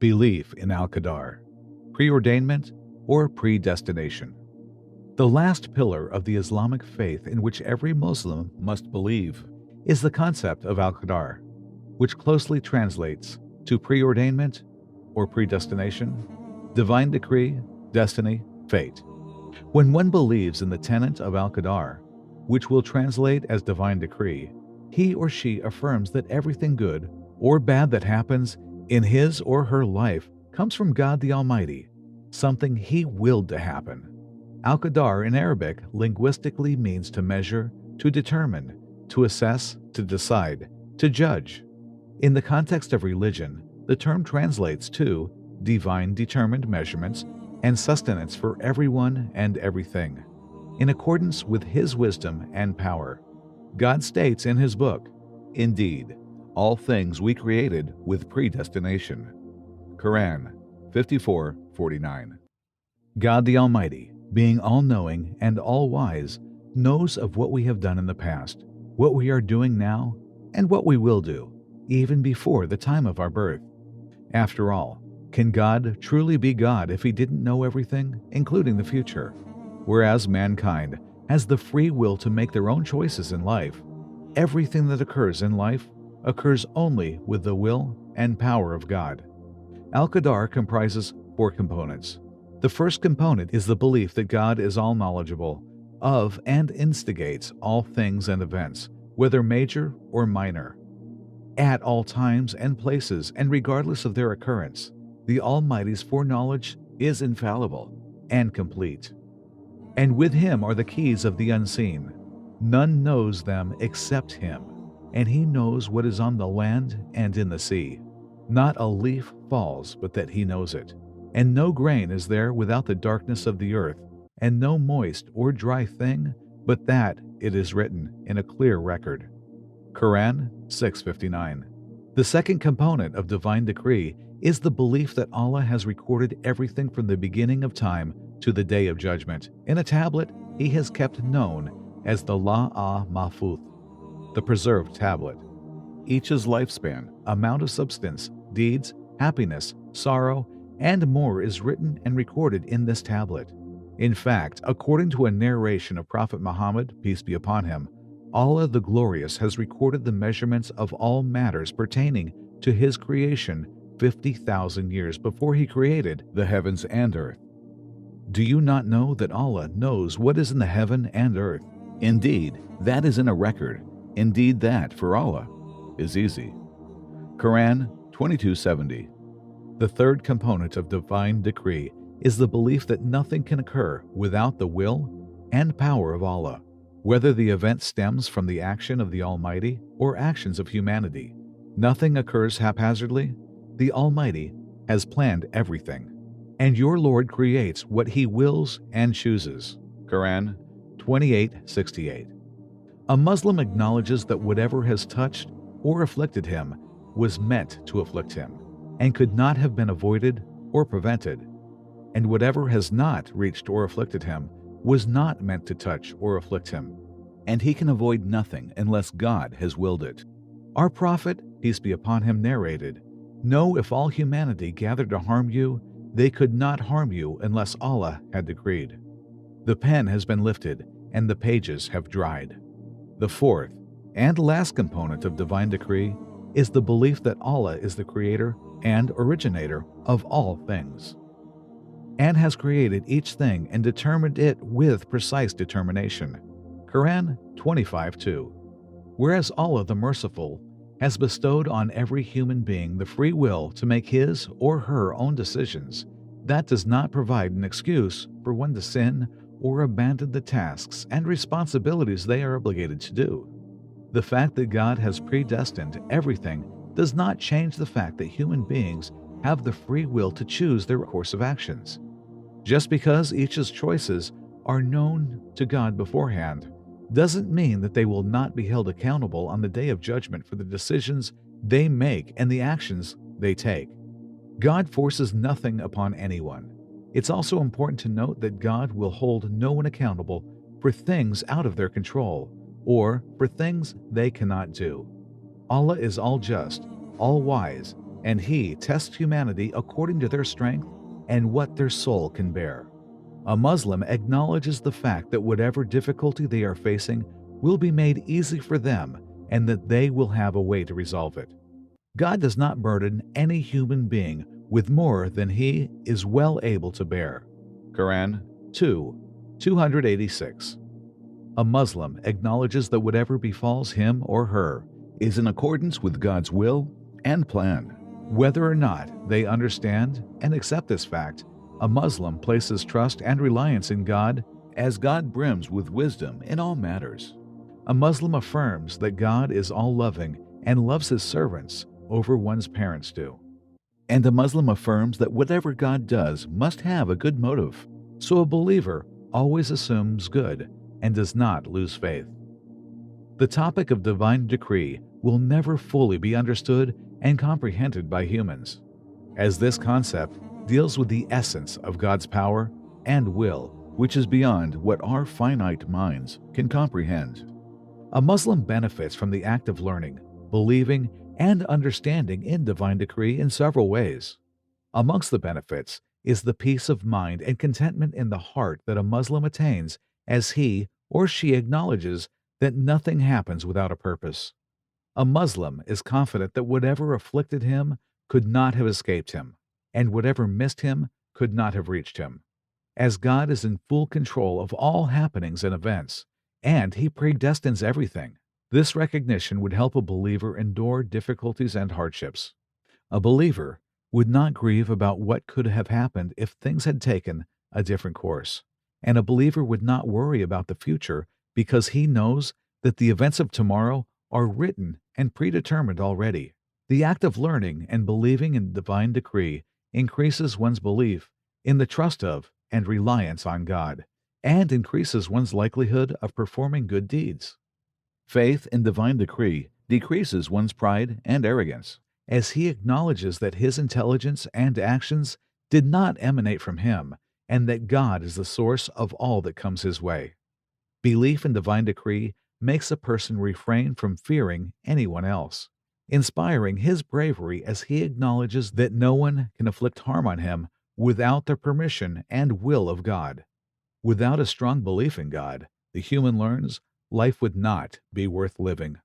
Belief in Al-Qadr, preordainment or predestination. The last pillar of the Islamic faith in which every Muslim must believe is the concept of Al-Qadr, which closely translates to preordainment or predestination, divine decree, destiny, fate. When one believes in the tenet of Al-Qadr, which will translate as divine decree, he or she affirms that everything good or bad that happens in his or her life comes from God the Almighty, something He willed to happen. Al-Qadr in Arabic linguistically means to measure, to determine, to assess, to decide, to judge. In the context of religion, the term translates to divine determined measurements and sustenance for everyone and everything, in accordance with His wisdom and power. God states in His book, "Indeed, all things we created with predestination." Quran 54:49. God the Almighty, being all-knowing and all-wise, knows of what we have done in the past, what we are doing now, and what we will do, even before the time of our birth. After all, can God truly be God if He didn't know everything, including the future? Whereas mankind has the free will to make their own choices in life, everything that occurs in life occurs only with the will and power of God. Al-Qadr comprises 4 components. The first component is the belief that God is all-knowledgeable of and instigates all things and events, whether major or minor. At all times and places and regardless of their occurrence, the Almighty's foreknowledge is infallible and complete. And with Him are the keys of the unseen. None knows them except Him, and He knows what is on the land and in the sea. Not a leaf falls but that He knows it, and no grain is there without the darkness of the earth, and no moist or dry thing but that it is written in a clear record. Quran 6:59. The second component of divine decree is the belief that Allah has recorded everything from the beginning of time to the day of judgment in a tablet He has kept known as the Mahfuz, the preserved tablet. Each's lifespan, amount of substance, deeds, happiness, sorrow, and more is written and recorded in this tablet. In fact, according to a narration of Prophet Muhammad, peace be upon him, Allah the Glorious has recorded the measurements of all matters pertaining to His creation 50,000 years before He created the heavens and earth. Do you not know that Allah knows what is in the heaven and earth? Indeed, that is in a record. Indeed, that, for Allah, is easy. Quran 22:70. The third component of divine decree is the belief that nothing can occur without the will and power of Allah, whether the event stems from the action of the Almighty or actions of humanity. Nothing occurs haphazardly. The Almighty has planned everything, and your Lord creates what He wills and chooses. Quran 28:68. A Muslim acknowledges that whatever has touched or afflicted him was meant to afflict him, and could not have been avoided or prevented, and whatever has not reached or afflicted him was not meant to touch or afflict him, and he can avoid nothing unless God has willed it. Our Prophet, peace be upon him, narrated, "Know if all humanity gathered to harm you, they could not harm you unless Allah had decreed. The pen has been lifted, and the pages have dried." The fourth and last component of divine decree is the belief that Allah is the creator and originator of all things, and has created each thing and determined it with precise determination. Quran 25:2. Whereas Allah the Merciful has bestowed on every human being the free will to make his or her own decisions, that does not provide an excuse for one to sin or abandon the tasks and responsibilities they are obligated to do. The fact that God has predestined everything does not change the fact that human beings have the free will to choose their course of actions. Just because each's choices are known to God beforehand doesn't mean that they will not be held accountable on the day of judgment for the decisions they make and the actions they take. God forces nothing upon anyone. It's also important to note that God will hold no one accountable for things out of their control or for things they cannot do. Allah is all just, all wise, and He tests humanity according to their strength and what their soul can bear. A Muslim acknowledges the fact that whatever difficulty they are facing will be made easy for them and that they will have a way to resolve it. God does not burden any human being with more than he is well able to bear. Quran 2:286. A Muslim acknowledges that whatever befalls him or her is in accordance with God's will and plan. Whether or not they understand and accept this fact, a Muslim places trust and reliance in God, as God brims with wisdom in all matters. A Muslim affirms that God is all-loving and loves His servants over one's parents do. And a Muslim affirms that whatever God does must have a good motive, so a believer always assumes good and does not lose faith. The topic of divine decree will never fully be understood and comprehended by humans, as this concept deals with the essence of God's power and will, which is beyond what our finite minds can comprehend. A Muslim benefits from the act of learning, believing, and understanding in divine decree in several ways. Amongst the benefits is the peace of mind and contentment in the heart that a Muslim attains as he or she acknowledges that nothing happens without a purpose. A Muslim is confident that whatever afflicted him could not have escaped him, and whatever missed him could not have reached him, as God is in full control of all happenings and events, and He predestines everything. This recognition would help a believer endure difficulties and hardships. A believer would not grieve about what could have happened if things had taken a different course, and a believer would not worry about the future because he knows that the events of tomorrow are written and predetermined already. The act of learning and believing in divine decree increases one's belief in the trust of and reliance on God, and increases one's likelihood of performing good deeds. Faith in divine decree decreases one's pride and arrogance, as he acknowledges that his intelligence and actions did not emanate from him, and that God is the source of all that comes his way. Belief in divine decree makes a person refrain from fearing anyone else, inspiring his bravery as he acknowledges that no one can inflict harm on him without the permission and will of God. Without a strong belief in God, the human learns life would not be worth living.